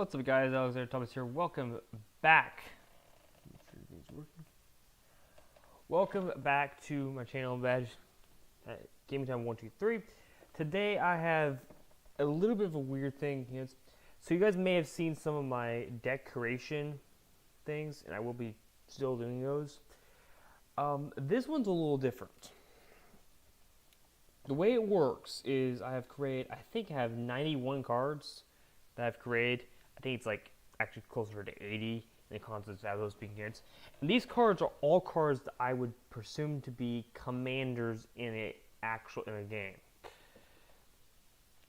What's up, guys? Alexander Thomas here. Welcome back. Make sure everything's working. Welcome back to my channel, Badge Gaming Time 123. Today I have a little bit of a weird thing. So you guys may have seen some of my decoration things, and I will be still doing those. This one's a little different. The way it works is I have 91 cards that I've created. I think it's like actually closer to 80 in the context of those being cards. And these cards are all cards that I would presume to be commanders in a game.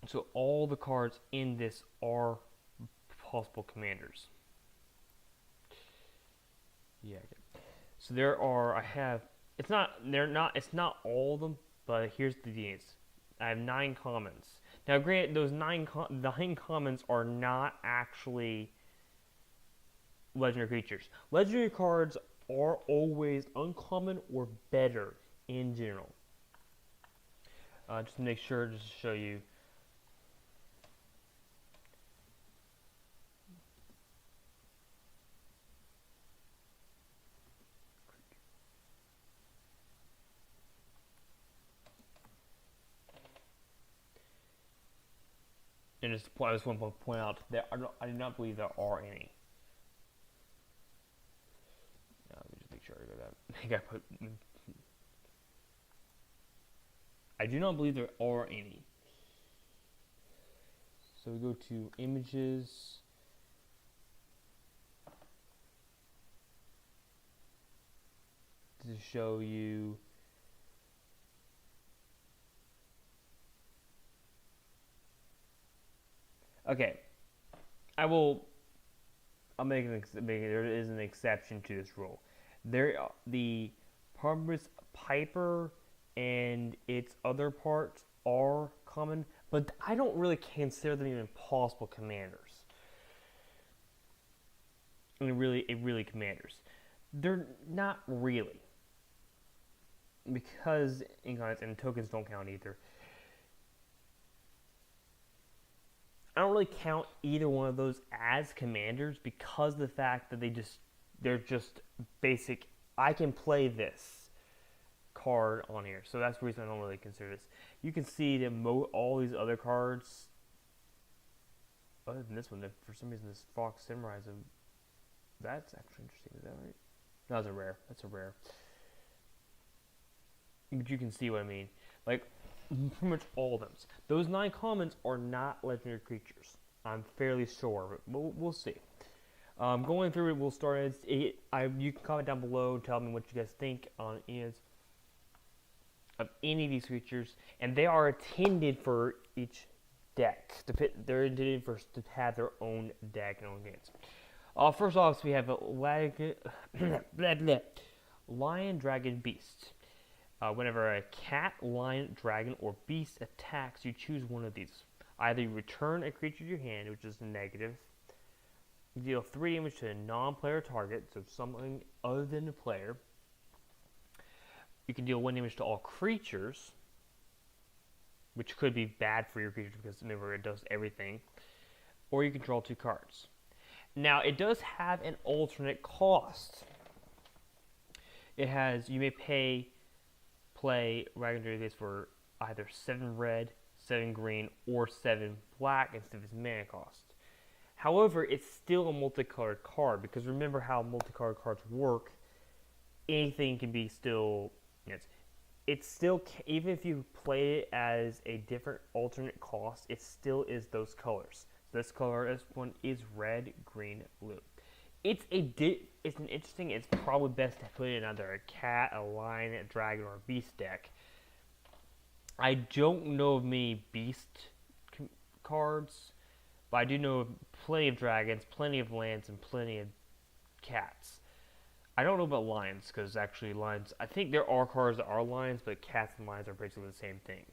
So all the cards in this are possible commanders. Yeah. So there are. It's not all of them, but here's the deals. I have 9 commons. Now, granted, those 9 commons are not actually legendary creatures. Legendary cards are always uncommon or better in general. Just to make sure, just to show you. And I just want to point out that I do not believe there are any. Let me just make sure I got that. I do not believe there are any. So we go to images. To show you. Okay, there is an exception to this rule. The Parvus Piper and its other parts are common, but I don't really consider them even possible commanders. Really commanders. They're not really, because incarnates and tokens don't count either. I don't really count either one of those as commanders because of the fact that they're just basic. I can play this card on here, so that's the reason I don't really consider this. You can see that all these other cards, other than this one, that for some reason this Fox Samurai that's actually interesting. Is that right? No, that's a rare. That's a rare. But you can see what I mean. Like, pretty much all of them. Those 9 commons are not legendary creatures. I'm fairly sure, but we'll see. Going through it, we'll start. You can comment down below and tell me what you guys think on of any of these creatures, and they are intended for each deck. They're intended to have their own deck and own games. First off, we have a Lion, Dragon, Beast. Whenever a cat, lion, dragon, or beast attacks, you choose one of these. Either you return a creature to your hand, which is negative. You deal 3 damage to a non-player target, so something other than the player. You can deal 1 damage to all creatures, which could be bad for your creature because remember it does everything. Or you can draw 2 cards. Now, it does have an alternate cost. You may play Dragon this for either 7 red, 7 green, or 7 black instead of its mana cost. However, it's still a multicolored card because remember how multicolored cards work. Anything can be still. It's still, even if you play it as a different alternate cost, it still is those colors. This one is red, green, blue. It's interesting. It's probably best to put it in either a cat, a lion, a dragon, or a beast deck. I don't know of many beast cards, but I do know of plenty of dragons, plenty of lands, and plenty of cats. I don't know about lions because actually lions. I think there are cards that are lions, but cats and lions are basically the same thing.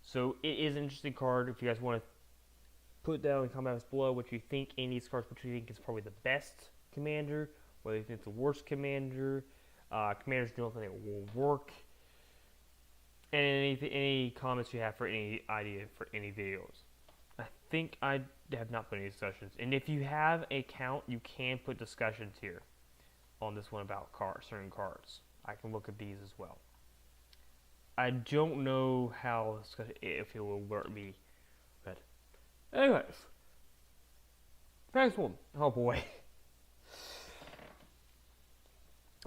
So it is an interesting card. If you guys want to put down in the comments below what you think any of these cards, what you think is probably the best commander, whether you think it's the worst commander, commanders don't think it will work, and any comments you have for any idea for any videos. I think I have not put any discussions. And if you have an account, you can put discussions here on this one about cards, certain cards. I can look at these as well. I don't know how if it will work me, but anyways, next one. Oh boy.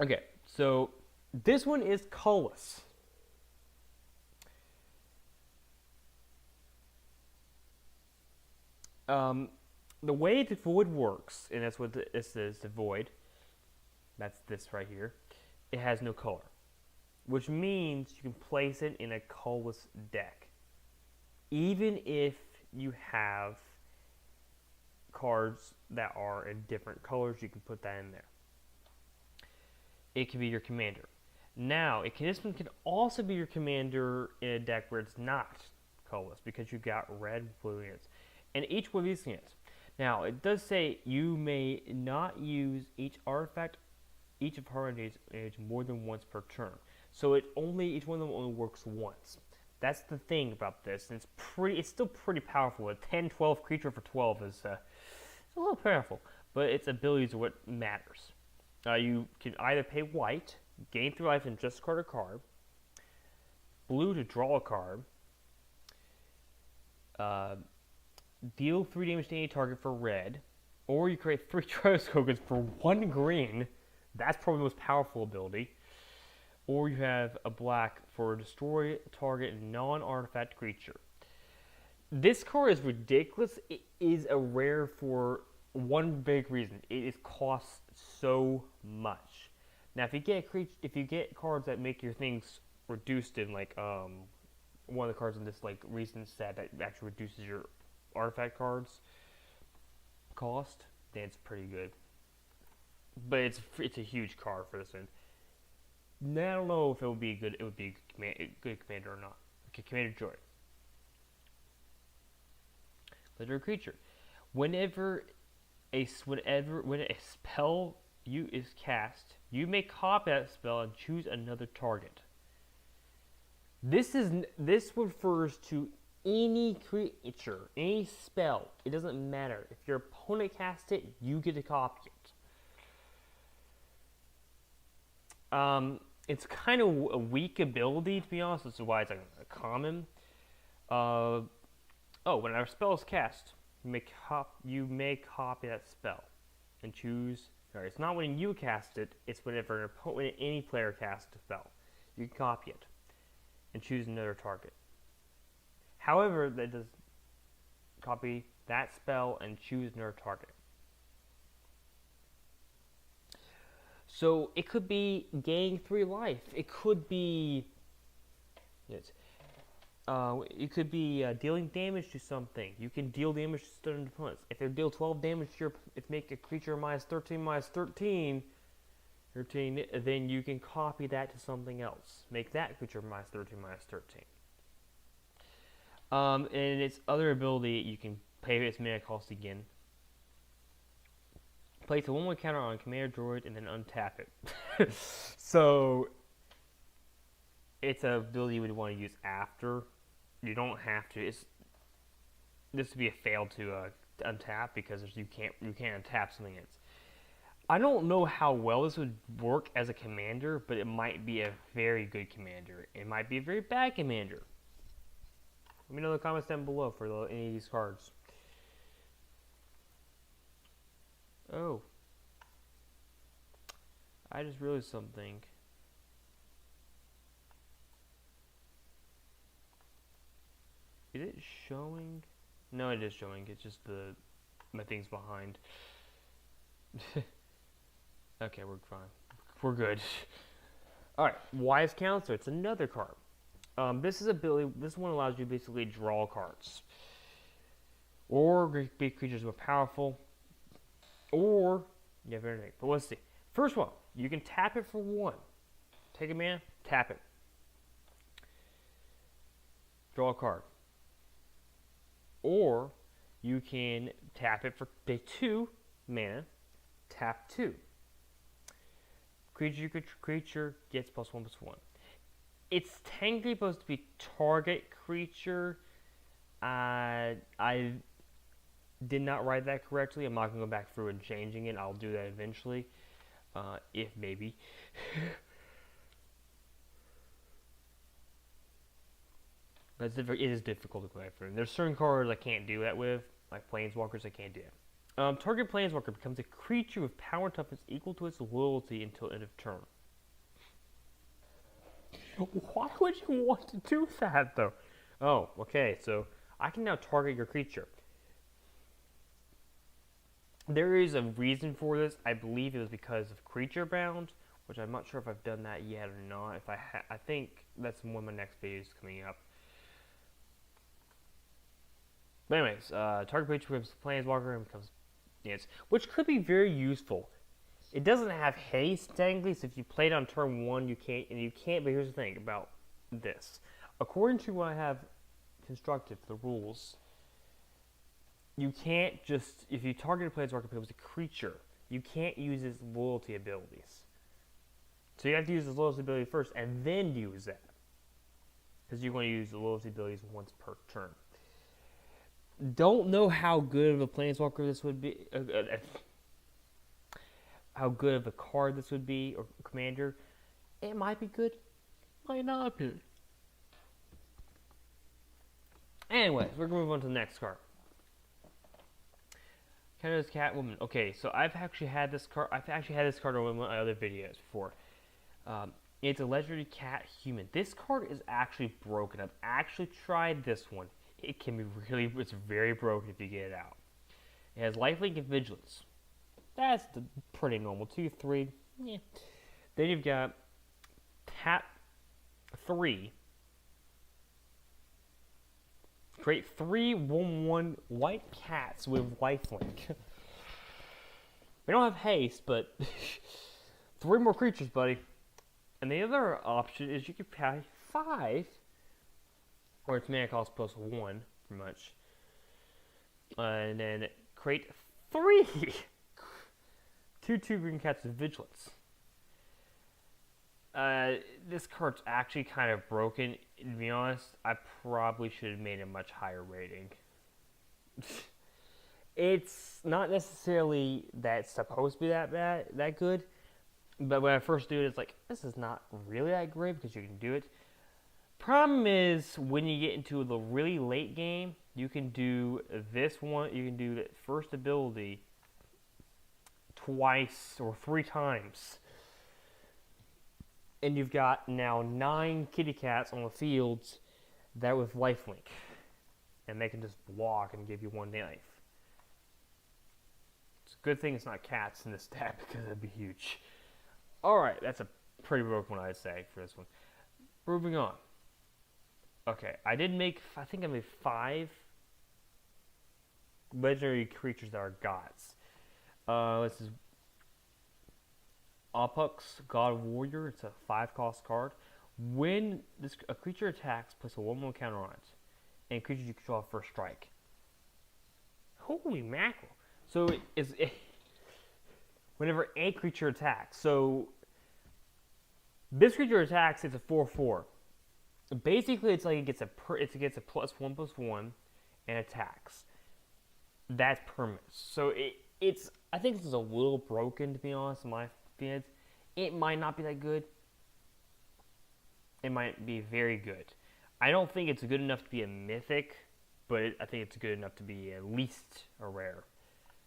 Okay, so this one is colorless. The way the void works, and that's what this is, the void. That's this right here. It has no color, which means you can place it in a colorless deck. Even if you have cards that are in different colors, you can put that in there. It can be your commander. Now, this one can also be your commander in a deck where it's not colorless, because you've got red, blue units. And each one of these units. Now, it does say you may not use each artifact, each of her age more than once per turn. So each one of them only works once. That's the thing about this. And it's still pretty powerful. A 10-12 creature for 12 is a little powerful, but its abilities are what matters. You can either pay white, gain 3 life and just discard a card, blue to draw a card, deal 3 damage to any target for red, or you create 3 Trados tokens for 1 green. That's probably the most powerful ability. Or you have a black for destroy target non-artifact creature. This card is ridiculous. It is a rare for one big reason. It costs so much. Now, if you get cards that make your things reduced in, like one of the cards in this like recent set that actually reduces your artifact cards cost, then it's pretty good. But it's a huge card for this one. Now, I don't know if it would be a good commander or not. Okay, Commander Joy. Legendary creature. When a spell is cast, you may copy that spell and choose another target. This refers to any creature, any spell. It doesn't matter. If your opponent casts it, you get to copy it. It's kind of a weak ability, to be honest. This is why it's a common. When our spell is cast, you may copy that spell and choose. Sorry, it's not when you cast it. It's whenever any player casts a spell. You can copy it and choose another target. However, that does copy that spell and choose another target. So it could be gaining 3 life. It could be dealing damage to something. You can deal damage to certain opponents. If they deal 12 damage to if make a creature -13, then you can copy that to something else. Make that creature -13. And its other ability, you can pay its mana cost again. Place a 1/1 counter on Commander Droid and then untap it. So it's an ability you would want to use after. You don't have to. This would be a fail to untap because you can't untap something else. I don't know how well this would work as a commander, but it might be a very good commander. It might be a very bad commander. Let me know in the comments down below for any of these cards. Oh. I just realized something. Is it showing? No, it is showing. It's just my thing's behind. Okay, we're fine. We're good. Alright, Wise Counselor. It's another card. This one allows you to basically draw cards. Or make creatures more powerful. Or, yeah, very nice. But let's see. First one, you can tap it for 1. Take a mana, tap it. Draw a card. Or, you can tap it for 2 mana, tap 2. Creature gets +1/+1. It's technically supposed to be target creature. I did not write that correctly. I'm not going to go back through and changing it. I'll do that eventually, if maybe. But it is difficult to go back through. And there's certain cards I can't do that with, like Planeswalkers. I can't do it. Target Planeswalker becomes a creature with power and toughness equal to its loyalty until end of turn. Why would you want to do that, though? Oh, okay, so I can now target your creature. There is a reason for this. I believe it was because of creature bound, which I'm not sure if I've done that yet or not. If I think that's one of my next videos coming up. But anyways, target creature becomes Planeswalker and becomes which could be very useful. It doesn't have haste technically, so if you play it on turn 1, you can't. But here's the thing about this: according to what I have constructed for the rules, you can't just, if you target a Planeswalker becomes a creature, you can't use its loyalty abilities. So you have to use its loyalty ability first, and then use that, because you're going to use the loyalty abilities once per turn. Don't know how good of a Planeswalker this would be. How good of a card this would be, or commander. It might be good, might not be. Anyways, we're gonna move on to the next card. Canada's Catwoman. Okay, so I've actually had this card. On one of my other videos before. It's a legendary cat human. This card is actually broken. I've actually tried this one. It can be it's very broken if you get it out. It has lifelink and vigilance. That's pretty normal. 2, 3, yeah. Then you've got tap 3. Create 3 1/1 white cats with lifelink. We don't have haste, but 3 more creatures, buddy. And the other option is you could pay 5, or its mana cost plus 1, pretty much. And then create 3 2/2 green cats with vigilance. This card's actually kind of broken. To be honest, I probably should have made a much higher rating. It's not necessarily that it's supposed to be that good. But when I first do it, it's like, this is not really that great because you can do it. Problem is, when you get into the really late game, you can do this one, you can do the first ability twice or 3 times. And you've got now 9 kitty cats on the fields that with lifelink. And they can just block and give you 1 life. It's a good thing it's not cats in this deck because that'd be huge. Alright, that's a pretty broken one, I'd say, for this one. Moving on. Okay, I think I made 5 legendary creatures that are gods. This is Opux, God of Warrior. It's a 5-cost card. When a creature attacks, place a 1/1 counter on it. And creatures you control have first strike. Holy mackerel. So whenever a creature attacks. So this creature attacks, it's a 4/4. Basically, it's like it gets a +1/+1 and attacks. That's permanent. So it's I think this is a little broken, to be honest, in my opinion. It might not be that good. It might be very good. I don't think it's good enough to be a mythic, but I think it's good enough to be at least a rare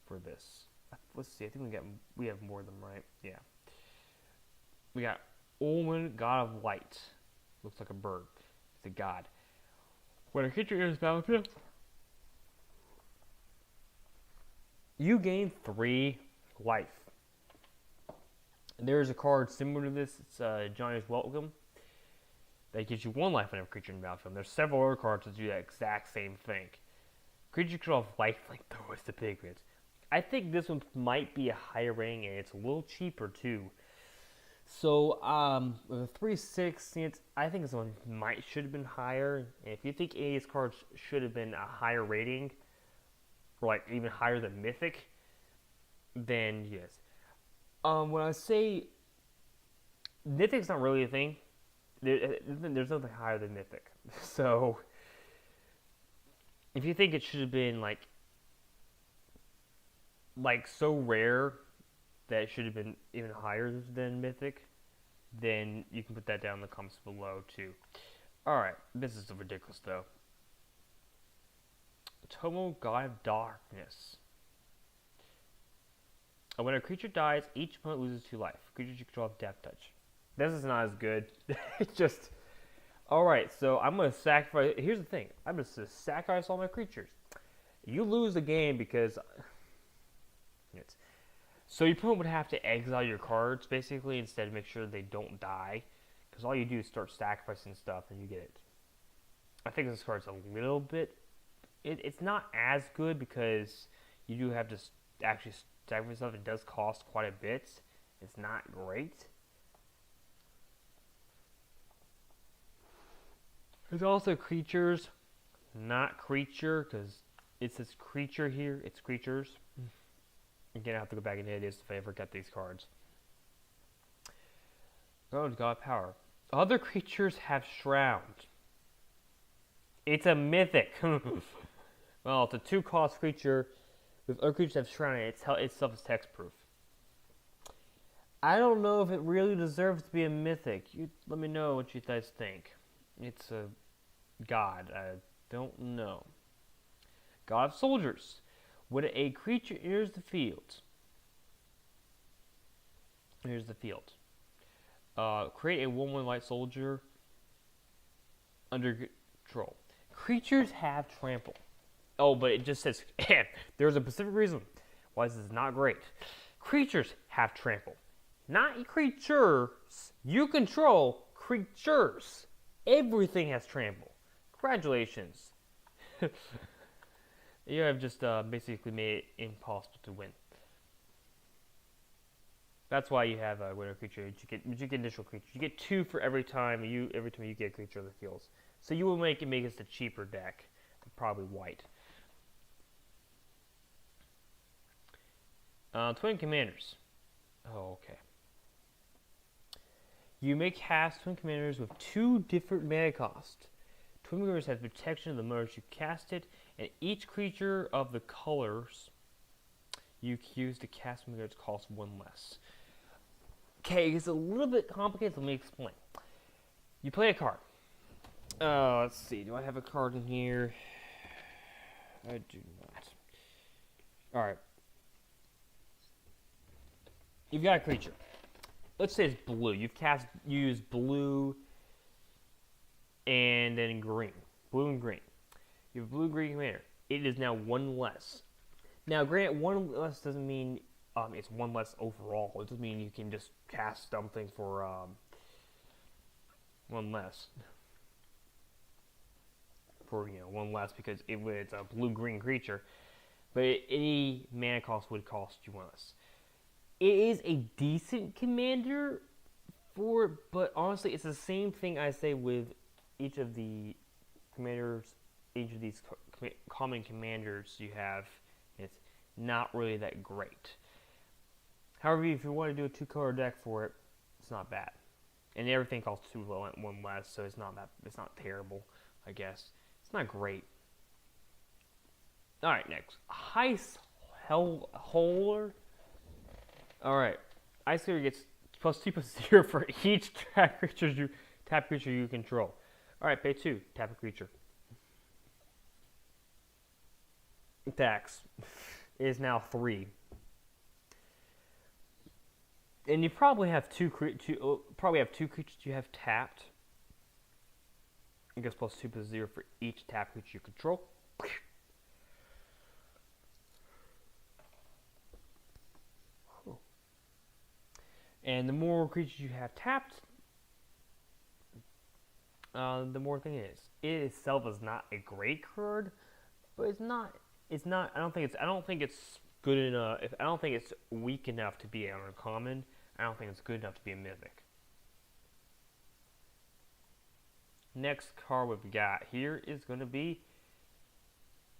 for this. Let's see. I think we have more of them, right? Yeah. We got Olwen, God of Light. Looks like a bird. It's a god. When a creature enters the battlefield, you gain 3 life. There's a card similar to this. It's Johnny's Welcome. That gives you 1 life on every creature in the battlefield. There's several other cards that do that exact same thing. Creature control of lifelink, though, is the big one. I think this one might be a higher rating, and it's a little cheaper, too. So, with a 3/6, I think this one should have been higher. And if you think any of these cards should have been a higher rating, or like even higher than Mythic, then yes. When I say Mythic's not really a thing, there's nothing higher than Mythic. So, if you think it should have been like like so rare that it should have been even higher than Mythic, then you can put that down in the comments below too. Alright, this is ridiculous though. Tomo, God of Darkness. When a creature dies, each opponent loses 2 life. Creatures you control have Death Touch. This is not as good. It's just... Alright, so I'm going to sacrifice... Here's the thing. I'm going to sacrifice all my creatures. You lose the game because... So your opponent would have to exile your cards, basically, instead of make sure they don't die. Because all you do is start sacrificing stuff and you get it. I think this card's a little bit... It's not as good because you do have to actually sacrifice stuff. It does cost quite a bit. It's not great. There's also creatures, not creature, because it says creature here. It's creatures. Again, I have to go back and edit this if I ever get these cards. Oh, God Power. Other creatures have Shroud. It's a mythic. Well, it's a 2-cost creature. If other creatures have Shroud, itself is text proof. I don't know if it really deserves to be a mythic. You let me know what you guys think. It's a god. I don't know. God of Soldiers. When a creature enters the field, create a 1/1 light soldier under control. Creatures have trample. Oh, but it just says, there's a specific reason why this is not great. Creatures have trample. Not creatures. You control creatures. Everything has trample. Congratulations. You have just basically made it impossible to win. That's why you have a winner creature. You get initial creatures. You get 2 for every time you get a creature on the field. So you will make it a cheaper deck, probably white. Twin Commanders. Oh, okay. You may cast Twin Commanders with 2 different mana costs. Twin Commanders has protection of the moment you cast it, and each creature of the colors you use to cast Twin Commanders costs 1 less. Okay, it's a little bit complicated. Let me explain. You play a card. Let's see. Do I have a card in here? I do not. Alright. You've got a creature. Let's say it's blue. You use blue and then green. Blue and green. You have blue-green commander. It is now 1 less. Now, granted, 1 less doesn't mean it's 1 less overall. It doesn't mean you can just cast something for 1 less. For 1 less because it's a blue-green creature. But any mana cost would cost you 1 less. It is a decent commander but honestly, it's the same thing I say with each of the commanders, each of these common commanders you have. It's not really that great. However, if you want to do a 2-color deck for it, it's not bad. And everything costs 2 1 less, so it's not terrible, I guess. It's not great. Alright, next. Ice Howler. Alright. Ice Howler gets +2/+0 for each tap creature you control. Alright, pay 2. Tap a creature. Tax is now 3. And you probably have two creatures you have tapped. It goes +2/+0 for each tap creature you control. And the more creatures you have tapped, the more thing it is. It itself is not a great card, but it's not. I don't think it's good enough. I don't think it's weak enough to be an uncommon. I don't think it's good enough to be a mythic. Next card we've got here is going to be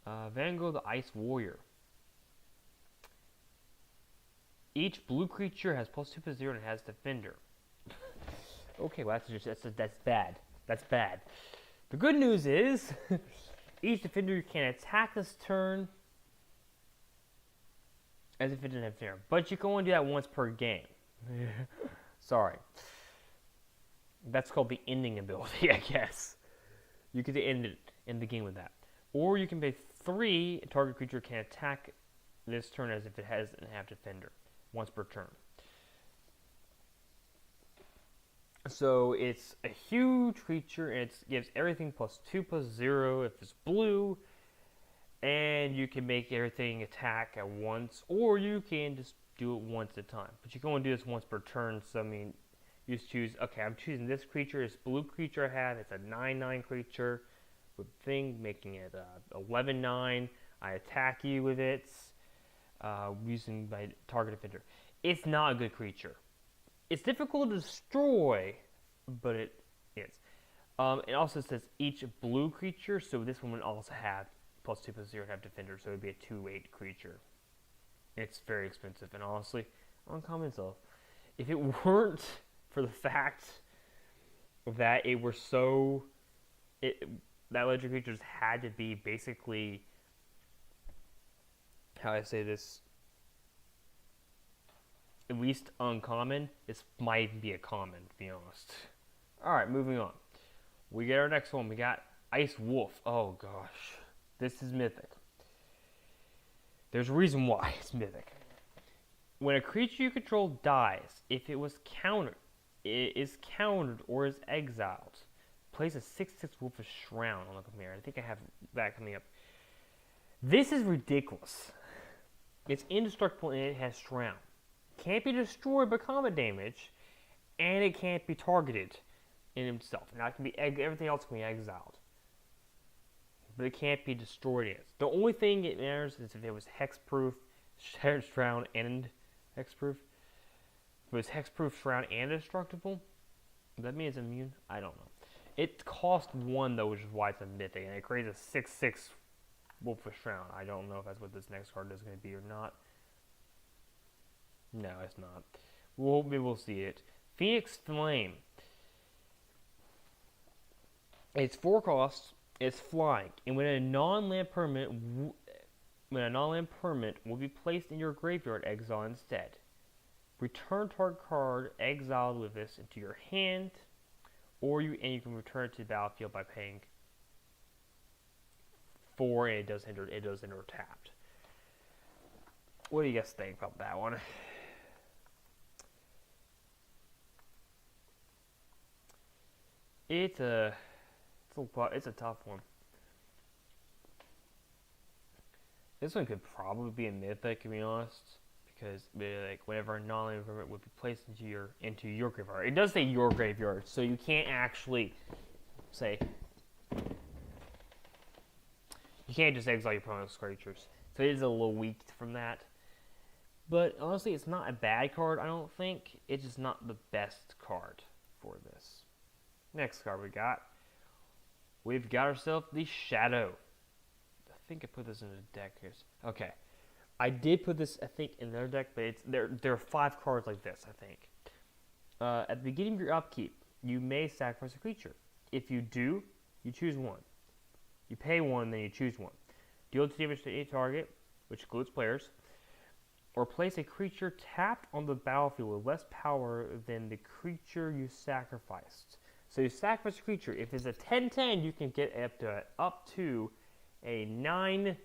Vanguard the Ice Warrior. Each blue creature has +2/+0 and has Defender. Okay, well that's bad. That's bad. The good news is each Defender can attack this turn as if it didn't have Defender. But you can only do that once per game. Sorry. That's called the ending ability, I guess. You can end the game with that. Or you can pay 3, a target creature can attack this turn as if it doesn't have Defender, once per turn. So it's a huge creature, and it gives everything +2/+0 if it's blue, and you can make everything attack at once, or you can just do it once at a time. But you can only do this once per turn, so I mean, you just choose, okay, I'm choosing this creature, this blue creature I have, it's a 9/9 creature with thing, making it 11/9. I attack you with it, using my target Defender. It's not a good creature. It's difficult to destroy, but it is. It also says each blue creature, so this one would also have +2/+0 and have Defender, so it would be a 2/8 creature. It's very expensive, and honestly, uncommon stuff. If it weren't for the fact that it were so, that legendary creatures had to be basically, how I say this, at least uncommon, this might even be a common, to be honest. Alright, moving on. We get our next one. We got Ice Wolf. Oh gosh. This is mythic. There's a reason why it's mythic. When a creature you control dies, if it is countered or is exiled, place a 6/6 Wolfish Shroud on the command. I think I have that coming up. This is ridiculous. It's indestructible and it has Shroud. Can't be destroyed by combat damage, and it can't be targeted in himself. Now it can be everything else can be exiled, but it can't be destroyed. The only thing it matters is if it was hexproof, Shroud, and hexproof. If it was hexproof, Shroud, and indestructible, does that mean it's immune? I don't know. It costs 1 though, which is why it's a mythic, and it creates a 6/6 Wolfish Shroud. I don't know if that's what this next card is going to be or not. No, it's not. Maybe we'll see it. Phoenix Flame. It's 4 costs. It's flying, and when a non-land permanent will be placed in your graveyard, exile instead. Return target card exiled with this into your hand, or you can return it to the battlefield by paying 4, and it does enter tapped. What do you guys think about that one? It's a tough one. This one could probably be a mythic, to be honest, because like whenever a non-land permanent would be placed into your graveyard, it does say your graveyard, so you can't actually say, you can't just exile your opponent's creatures. So it is a little weak from that. But honestly, it's not a bad card, I don't think. It's just not the best card for this. Next card we've got ourselves the Shadow. I think I put this in a deck here. Okay. I did put this, I think, in their deck, but there are 5 cards like this, I think. At the beginning of your upkeep, you may sacrifice a creature. If you do, you choose 1. You pay 1, then you choose 1. Deal 2 damage to a target, which includes players, or place a creature tapped on the battlefield with less power than the creature you sacrificed. So you sacrifice a creature. If it's a 10/10, you can get up to a 9/1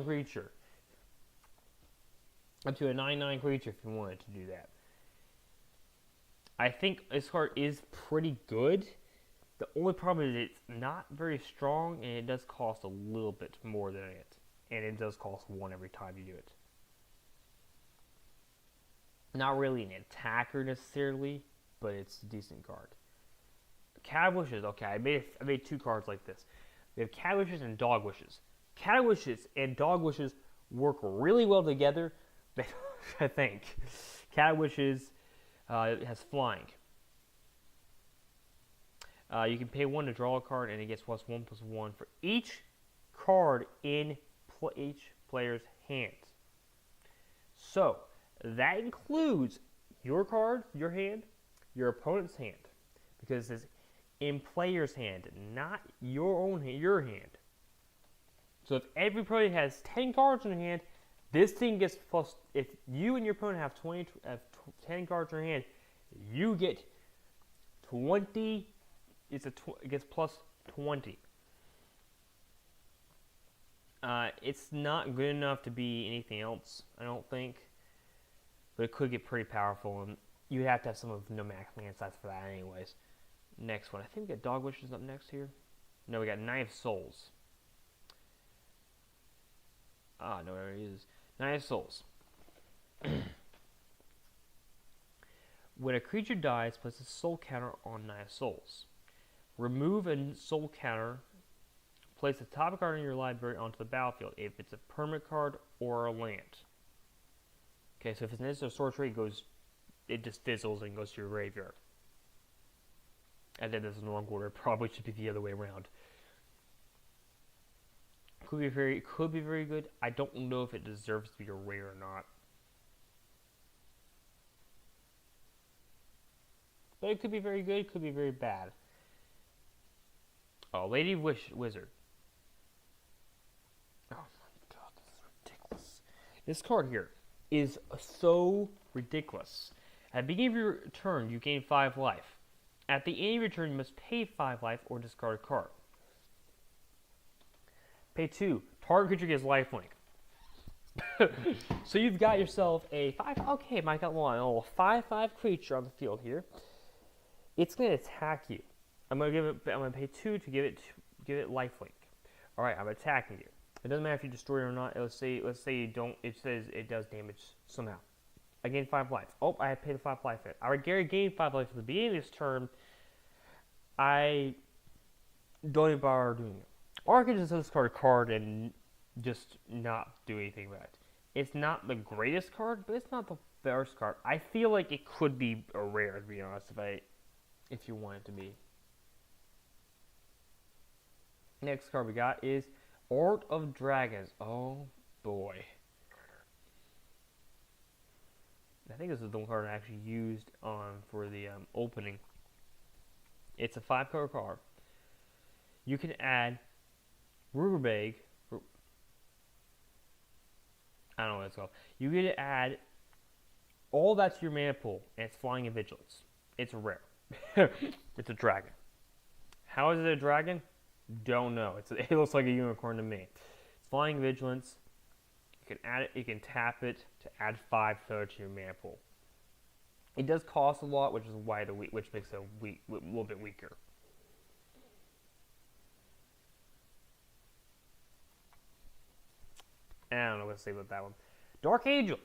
creature. Up to a 9/9 creature if you wanted to do that. I think this card is pretty good. The only problem is it's not very strong, and it does cost a little bit more than it. And it does cost 1 every time you do it. Not really an attacker necessarily, but it's a decent card. Cat Wishes, okay, I made 2 cards like this. We have Cat Wishes and Dog Wishes. Cat Wishes and Dog Wishes work really well together, I think. Cat Wishes has flying. You can pay 1 to draw a card, and it gets +1/+1 for each card in each player's hand. So, that includes your card, your hand, your opponent's hand, because it says in player's hand, not your own hand, your hand. So if every player has 10 cards in their hand, This thing gets plus. If you and your opponent have 10 cards in your hand, you get 20. It gets plus 20. It's not good enough to be anything else, I don't think. But it could get pretty powerful, and you have to have some of no max land size for that, anyways. Next one, I think we got Dog Wishes up next here. No, we got Knight of Souls. No, there it is. Knight of Souls. When a creature dies, place a soul counter on Knight of Souls. Remove a soul counter. Place a top card in your library onto the battlefield if it's a permanent card or a land. Okay, so if it's an instant sorcery, it just fizzles and goes to your graveyard. And then this is the wrong order. It probably should be the other way around. Could be very good. I don't know if it deserves to be a rare or not. But it could be very good, it could be very bad. Oh, Lady Wizard. Oh my god, this is ridiculous. This card here is so ridiculous. At the beginning of your turn, you gain 5 life. At the end of your turn, you must pay 5 life or discard a card. Pay 2. Target creature gets lifelink. So you've got yourself a 5. Okay, Mike got one. A little 5/5 creature on the field here. It's going to attack you. I'm going to pay 2 to give it lifelink. All right, I'm attacking you. It doesn't matter if you destroy it or not. Let's say you don't. It says it does damage somehow. I gain 5 life. Oh, I paid 5 life. I gained 5 life at the beginning of this turn. I don't even bother doing it. Or I can just discard a card and just not do anything with it. It's not the greatest card, but it's not the worst card. I feel like it could be a rare, to be honest, if you want it to be. Next card we got is Art of Dragons. Oh boy. I think this is the one card I actually used for the opening. It's a 5-color card. You can add Ruberbag. I don't know what it's called. You get to add all that to your mana pool, and it's Flying and Vigilance. It's rare. It's a dragon. How is it a dragon? Don't know. It looks like a unicorn to me. It's Flying Vigilance. You can add it. You can tap it to add 5 color to your mana pool. It does cost a lot, which is why which makes it a little bit weaker. I don't know what to say about that one. Dark Angel.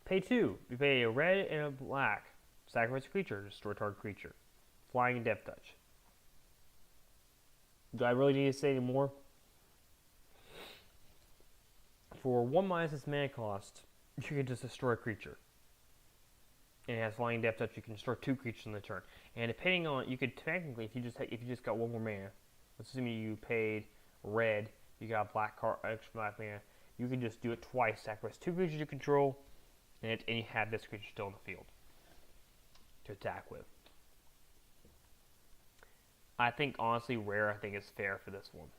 Pay 2. You pay a red and a black. Sacrifice a creature. Destroy target creature. Flying and Death Touch. Do I really need to say any more? For 1 minus its mana cost, you can just destroy a creature. And it has Flying Death Touch. You can destroy 2 creatures in the turn. And depending on, you could technically, if you just got 1 more mana, let's assume you paid red, you got a black card, extra black mana, you can just do it twice. Sacrifice 2 creatures you control, and you have this creature still in the field to attack with. I think, honestly, rare, I think is fair for this one.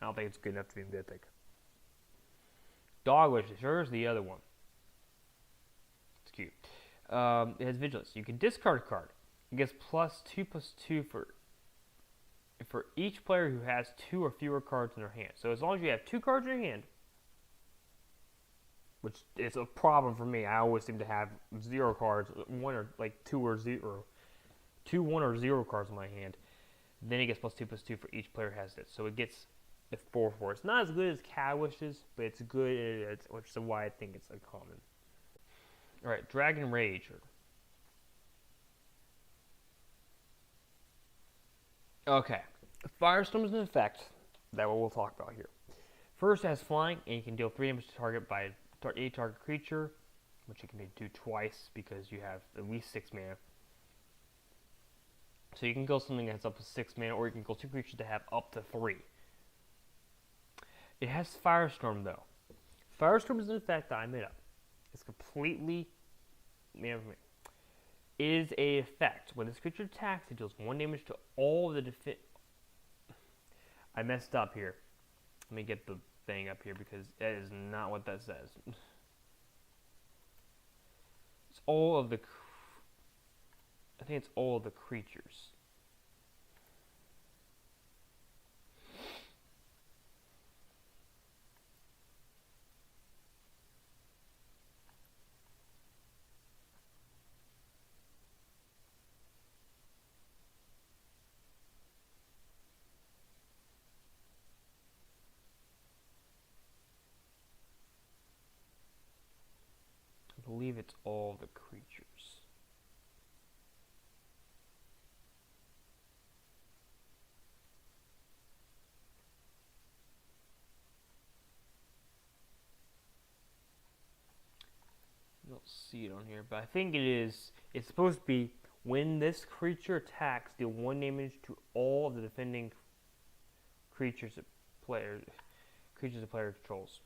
I don't think it's good enough to be mythic. Dog Wishes. Here's the other one. It's cute. It has Vigilance. You can discard a card. It gets +2/+2 for each player who has 2 or fewer cards in their hand. So as long as you have 2 cards in your hand, which is a problem for me. I always seem to have 0 cards, 1 or like 2 or 0. 2, 1 or 0 cards in my hand. Then it gets +2/+2 for each player has it. So it gets a 4/4. It's not as good as Cat Wishes, but it's good, which is why I think it's uncommon. Alright, Dragon Rage. Okay, Firestorm is an effect that we'll talk about here. First, it has flying, and you can deal 3 damage to target by a target creature, which you can do twice because you have at least 6 mana. So you can kill something that's up to 6 mana, or you can kill 2 creatures that have up to 3. It has Firestorm, though. Firestorm is an effect that I made up. It's completely made up for me. It is an effect. When this creature attacks, it deals 1 damage to all the I messed up here. Let me get the thing up here because that is not what that says. It's all of the. I think it's all of the creatures. I believe it's all the creatures. I don't see it on here, but I think it is. It's supposed to be when this creature attacks, deal 1 damage to all of the defending creatures the player controls.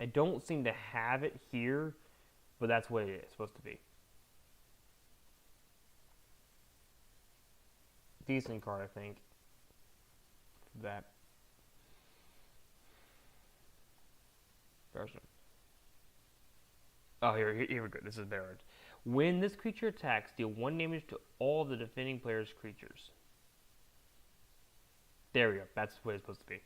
I don't seem to have it here, but that's what it is supposed to be. Decent card, I think. That version. Oh, here we go. This is Barrett. When this creature attacks, deal 1 damage to all of the defending player's creatures. There we go. That's what it's supposed to be.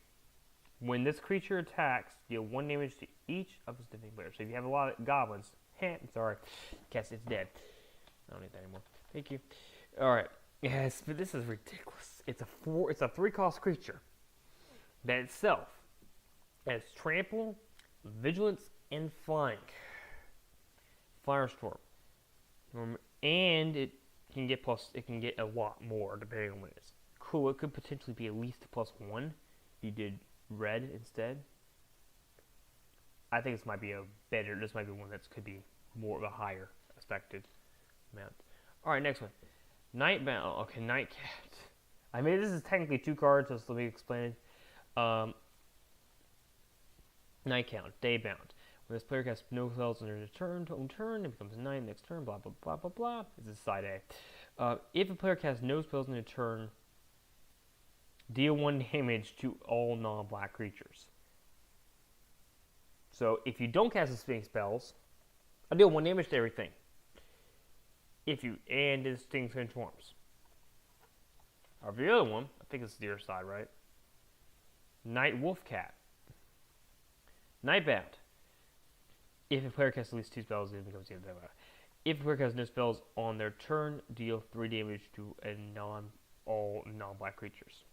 When this creature attacks, deal 1 damage to each of its defending players. So if you have a lot of goblins, sorry, guess it's dead. I don't need that anymore. Thank you. All right. Yes, but this is ridiculous. It's a 3-cost creature that itself has trample, vigilance, and flying. Firestorm. And it can get a lot more depending on what it is. Cool, it could potentially be at least a +1 if you did red instead. I think this might be one that could be more of a higher expected amount. Alright, next one. Nightbound. Okay, Nightcat. I mean, this is technically 2 cards, so let me explain it. Night Count, Daybound. When this player casts no spells on their turn, it becomes a night. Next turn, blah blah blah blah blah. This is side A. If a player casts no spells on their turn, deal 1 damage to all non-black creatures. So if you don't cast the spells, I deal 1 damage to everything. And it stings and transforms. Or the other one, I think it's the other side, right? Night Wolfcat. Nightbound. If a player casts at least 2 spells, it becomes the other way. If a player casts no spells on their turn, deal 3 damage to all non-black creatures.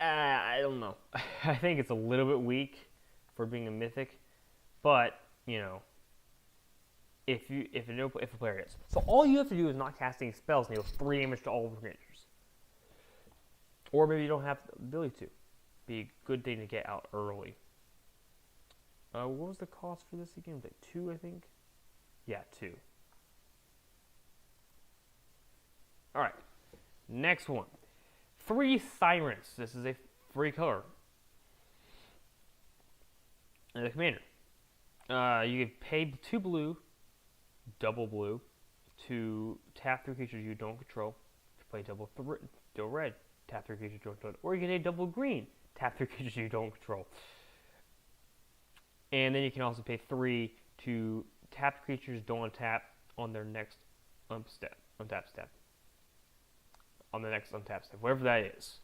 I don't know. I think it's a little bit weak for being a mythic, but you know, if a player is, so all you have to do is not cast any spells and deal 3 damage to all of the creatures, or maybe you don't have the ability to. Be a good thing to get out early. What was the cost for this again? Was it 2, I think? Yeah, 2. Alright. Next one. 3 Sirens. This is a free color. And the commander. You can pay 2 blue, double blue, to tap 3 creatures you don't control. To play double red, tap 3 creatures you don't control. Or you can pay double green, tap 3 creatures you don't control. And then you can also pay 3 to tap creatures don't untap on their next untap step. On the next untap step, whatever that is.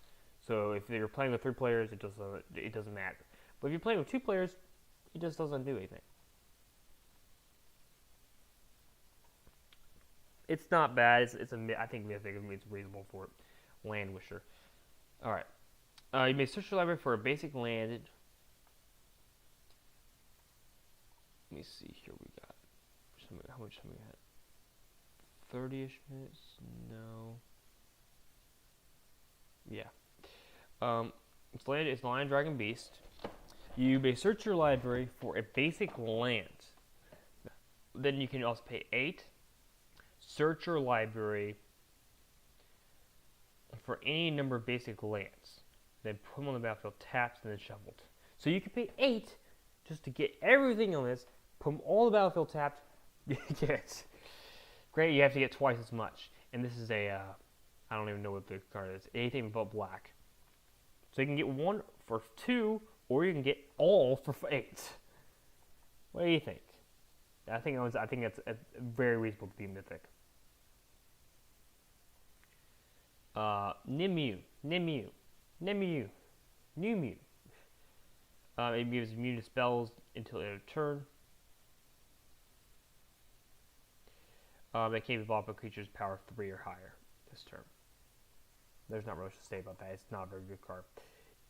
So if you're playing with 3 players, it doesn't matter. But if you're playing with 2 players, it just doesn't do anything. It's not bad. I think it's reasonable for it. Landwisher. All right. You may search your library for a basic land. Let me see here. We got how much time we got? 30-ish minutes? No. Yeah. It's Lion, Dragon, Beast. You may search your library for a basic land. Then you can also pay 8. Search your library for any number of basic lands. Then put them on the battlefield, tapped, and then shuffled. So you can pay 8 just to get everything on this, put them all on the battlefield tapped, get it. Great, you have to get twice as much. And this is a, I don't even know what the card is, anything but black. So you can get 1 for 2, or you can get all for 8. What do you think? I think that's very reasonable to be mythic. Nimue. It gives immune to spells until end of turn. It can't be evolved by creatures power 3 or higher this turn. There's not much to say about that. It's not a very good card.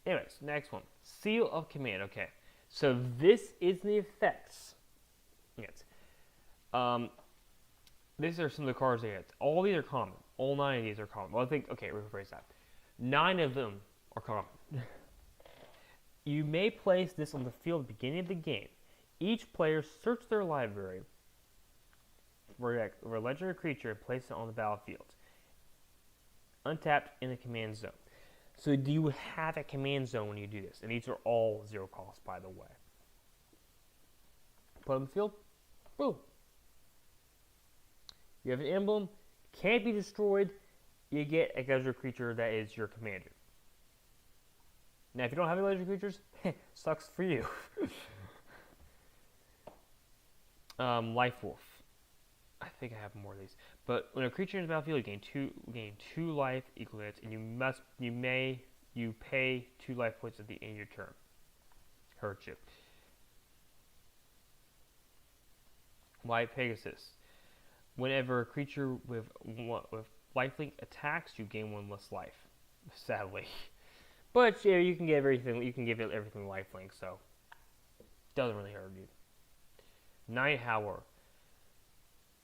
Anyways, next one. Seal of Command. Okay, so this is the effects. Yes. These are some of the cards they get. All these are common. All 9 of these are common. Well, I think, okay, rephrase that. 9 of them are common. You may place this on the field at the beginning of the game. Each player search their library for a legendary creature and place it on the battlefield. Untapped in the command zone. So do you have a command zone when you do this? And these are all 0 cost, by the way. Put on the field. Boom. You have an emblem. Can't be destroyed. You get a legendary creature that is your commander. Now, if you don't have any legendary creatures, sucks for you. Life Wolf. I think I have more of these. But when a creature enters the battlefield, you gain 2 life equal to it, and you pay 2 life points at the end of your turn. Hurt you. White Pegasus. Whenever a creature with lifelink attacks, you gain 1 less life. Sadly. But yeah, you can give everything. You can give it everything lifelink, so doesn't really hurt you. Night Howler.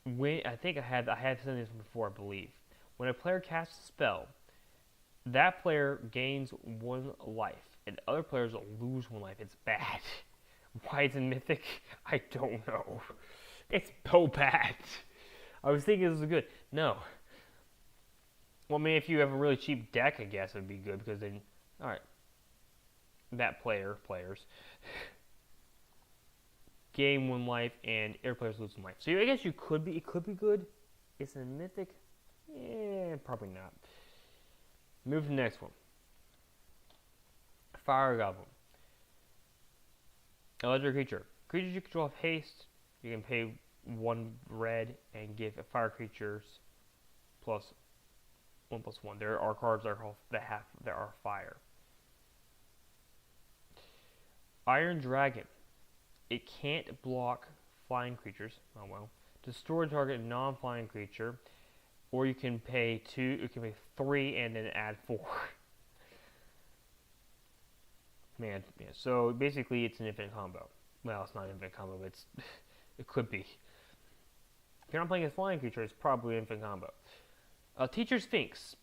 I think I had said this before, I believe. When a player casts a spell, that player gains 1 life, and other players lose 1 life. It's bad. Why it's in Mythic? I don't know. It's so bad. I was thinking this was good. No. Well, I mean, if you have a really cheap deck, I guess it would be good, because then, alright, that players, gain 1 life, and air players lose 1 life. So I guess it could be good. It's a Mythic? Probably not. Move to the next one. Fire Goblin. A legendary creature. Creatures you control have haste. You can pay 1 red and give fire creatures plus 1/1. There are cards that are fire. Iron Dragon. It can't block flying creatures. Oh well. Destroy target non-flying creature, or you can pay 2. You can pay 3 and then add 4. Man, yeah. So basically, it's an infinite combo. Well, it's not an infinite combo, but it could be. If you're not playing a flying creature, it's probably an infinite combo. Teacher Sphinx.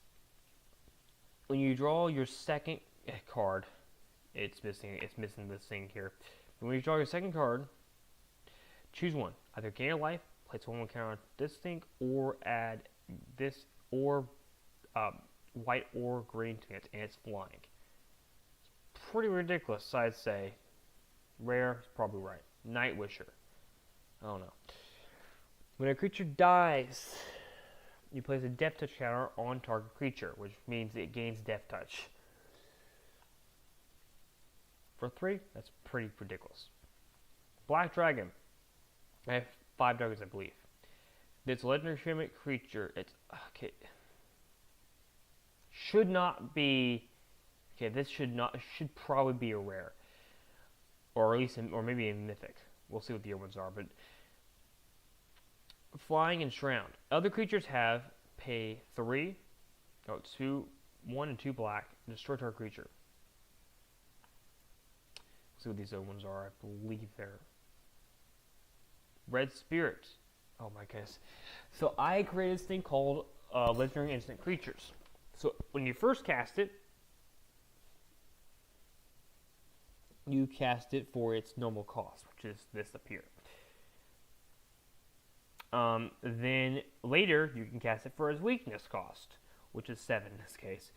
When you draw your second card, it's missing this thing here. When you draw your second card, choose one. Either gain a life, place 1 counter on this thing, or add this, or white or green to it, and it's flying. It's pretty ridiculous, I'd say. Rare is probably right. Night Wisher. I don't know. When a creature dies, you place a Death Touch counter on target creature, which means it gains Death Touch. For 3, that's pretty ridiculous. Black Dragon. I have 5 dragons, I believe. It's a legendary Shrimmic creature. It's okay. Should not be. Okay, this should probably be a rare, or at least, or maybe a mythic. We'll see what the other ones are. But Flying and Shroud. Other creatures have pay 3, 1 and 2 black, and destroy target creature. See what these other ones are. I believe they're Red Spirit. Oh my goodness. So I created this thing called Legendary Instant Creatures. So when you first cast it, you cast it for its normal cost, which is this up here. Then later you can cast it for its weakness cost, which is 7 in this case.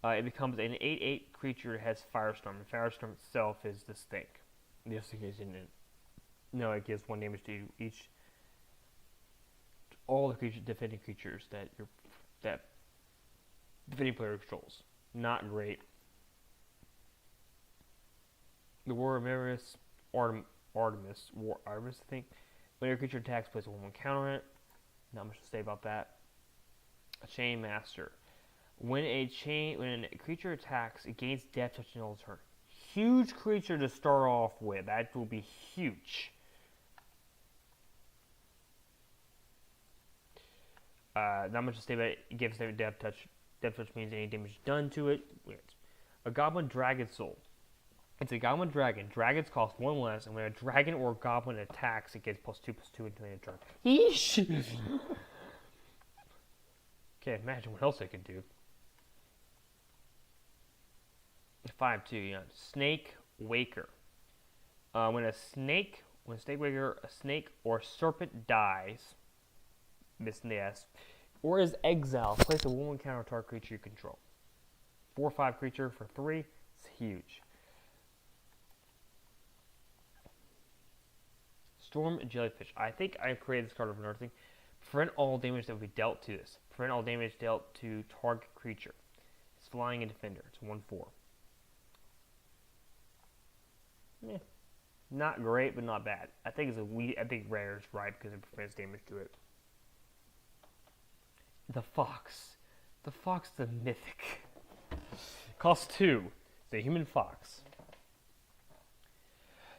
It becomes an 8/8 creature that has Firestorm. And Firestorm itself is this thing. Just in case you didn't know, it gives 1 damage to each. All the defending creatures that that defending player controls. Not great. The War of Artemis, I think. When your creature attacks, place a 1/1 counter on it. Not much to say about that. A Chain Master. When a creature attacks, it gains death touch in all turn. Huge creature to start off with. That will be huge. Not much to say about it. It gives them death touch. Death touch means any damage done to it. A Goblin Dragon Soul. It's a Goblin Dragon. Dragons cost 1 less, and when a dragon or a goblin attacks, it gets +2/+2 until the end of turn. Yeesh! Can't imagine what else they can do. 5/2, yeah. Snake Waker. When a snake waker, a snake or serpent dies, missing the S, or is exiled, place a 1/1 counter target creature you control. 4/5 creature for 3. It's huge. Storm Jellyfish. I think I created this card for another thing. Prevent all damage that will be dealt to this. Prevent all damage dealt to target creature. It's flying and defender. It's 1/4. Yeah. Not great, but not bad. I think I think rare is right because it prevents damage to it. The Fox. The Fox is a mythic. Costs 2. It's a human fox.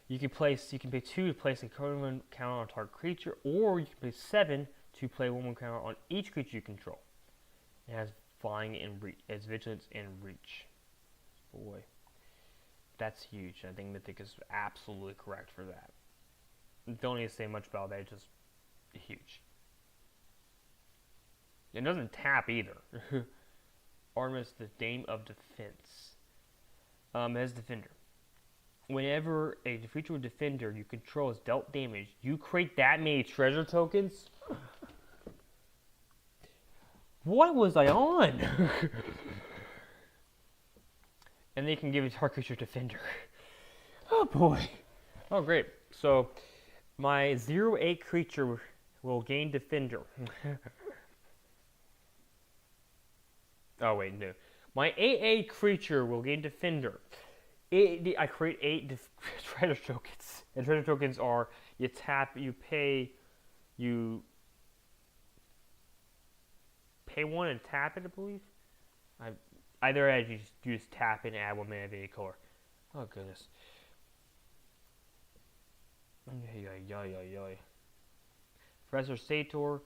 You can pay 2 to place a counter on a target creature, or you can pay 7 to play 1/1 counter on each creature you control. It has flying and reach, it has vigilance and reach. Boy, that's huge. I think Mythic is absolutely correct for that. Don't need to say much about that. It's just huge. It doesn't tap either. Artemis, the Dame of Defense. As defender. Whenever a creature with defender you control is dealt damage, you create that many treasure tokens? What was I on? And they can give it target creature defender. Oh boy. Oh great. So my 0/8 creature will gain defender. Oh wait, no. My 8/8 creature will gain defender. I create 8 treasure tokens. And treasure tokens are you tap, you pay 1 and tap it, I believe. Either as you just tap and add 1 mana of any color. Oh goodness. Professor Sator.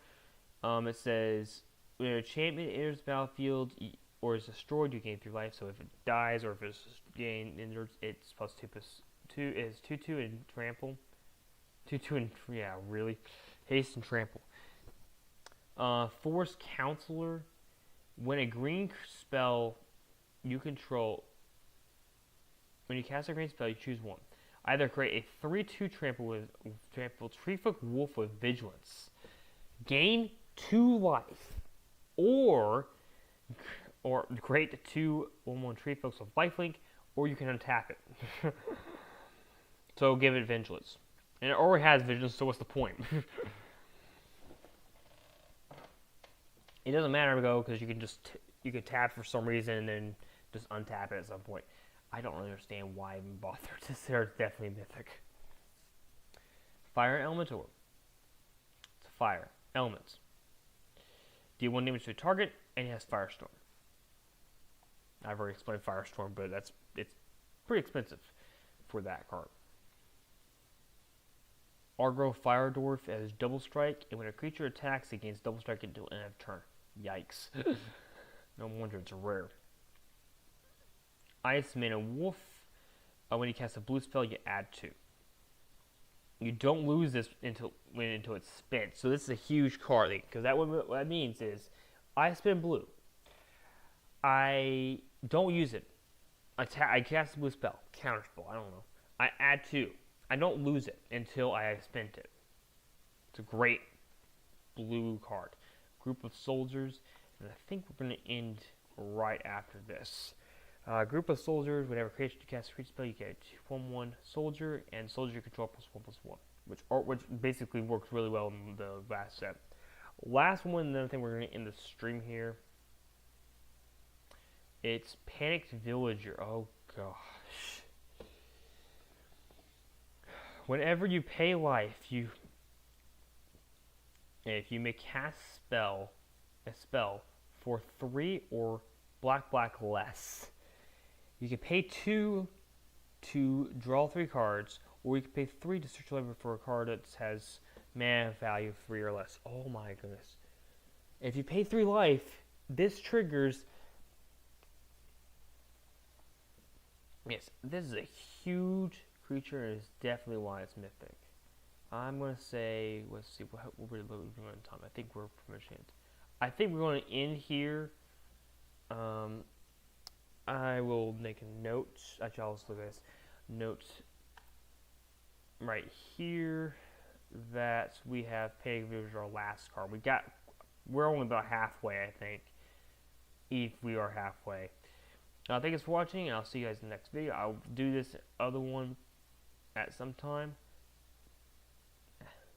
It says when an enchantment enters the battlefield or is destroyed, you gain 3 life. So if it dies or if it's gained injured, it's +2/+2. It's 2/2 and trample. 2/2 and yeah, really, haste and trample. Force Counselor. When a green spell you control, when you cast a green spell, you choose 1. Either create a 3/2 trample Treefolk Wolf with Vigilance, gain 2 life, or create 2 1/1 Treefolks with Lifelink, or you can untap it. So give it Vigilance, and it already has Vigilance. So what's the point? It doesn't matter though, because you can tap for some reason and then just untap it at some point. I don't really understand why I even bothered. This is definitely mythic. Fire Elementor. It's a fire element. Deal 1 damage to a target, and it has Firestorm. I've already explained Firestorm, but it's pretty expensive for that card. Argo Fire Dwarf has double strike, and when a creature attacks, it gains double strike until end of turn. Yikes. No wonder it's rare. Ice Mana Wolf. When you cast a blue spell, you add 2. You don't lose this until it's spent. So this is a huge card, because what that means is I spend blue. I don't use it. I cast a blue spell, counter spell. I don't know. I add 2. I don't lose it until I have spent it. It's a great blue card. Group of Soldiers, and I think we're going to end right after this. Group of Soldiers, whenever creature you cast a creature spell, you get a 1/1 soldier, and soldier control +1/+1, which basically works really well in the last set. Last one, another thing we're going to end the stream here. It's Panicked Villager. Oh gosh. Whenever you pay life, if you may cast a spell for 3 or black less, you can pay 2 to draw 3 cards, or you can pay 3 to search your library for a card that has mana value 3 or less. Oh my goodness. If you pay 3 life, this triggers. Yes, this is a huge creature, and it's definitely why it's mythic. I'm going to say, let's see, what we're doing on time. I think we're permission. I think we're going to end here. I will make a note. Actually, I'll just look at this. Note right here that we have Panicked Villager, our last card. We're only about halfway, I think, if we are halfway. Thank you for watching, and I'll see you guys in the next video. I'll do this other one at some time.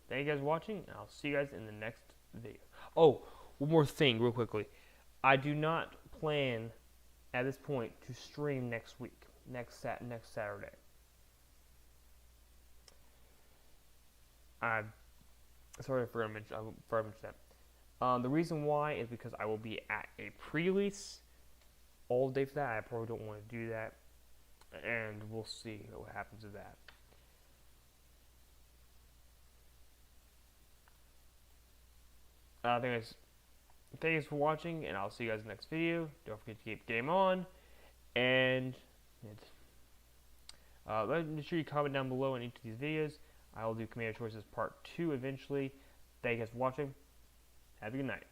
Thank you guys for watching, and I'll see you guys in the next video. Oh, one more thing, real quickly. I do not plan, at this point, to stream next week, next Saturday. Sorry for I mentioned that. The reason why is because I will be at a pre-release all day for that. I probably don't want to do that, and we'll see what happens with that. Thank you guys for watching, and I'll see you guys in the next video. Don't forget to keep game on, and make sure you comment down below on each of these videos. I will do Commander Choices Part 2 eventually. Thank you guys for watching. Have a good night.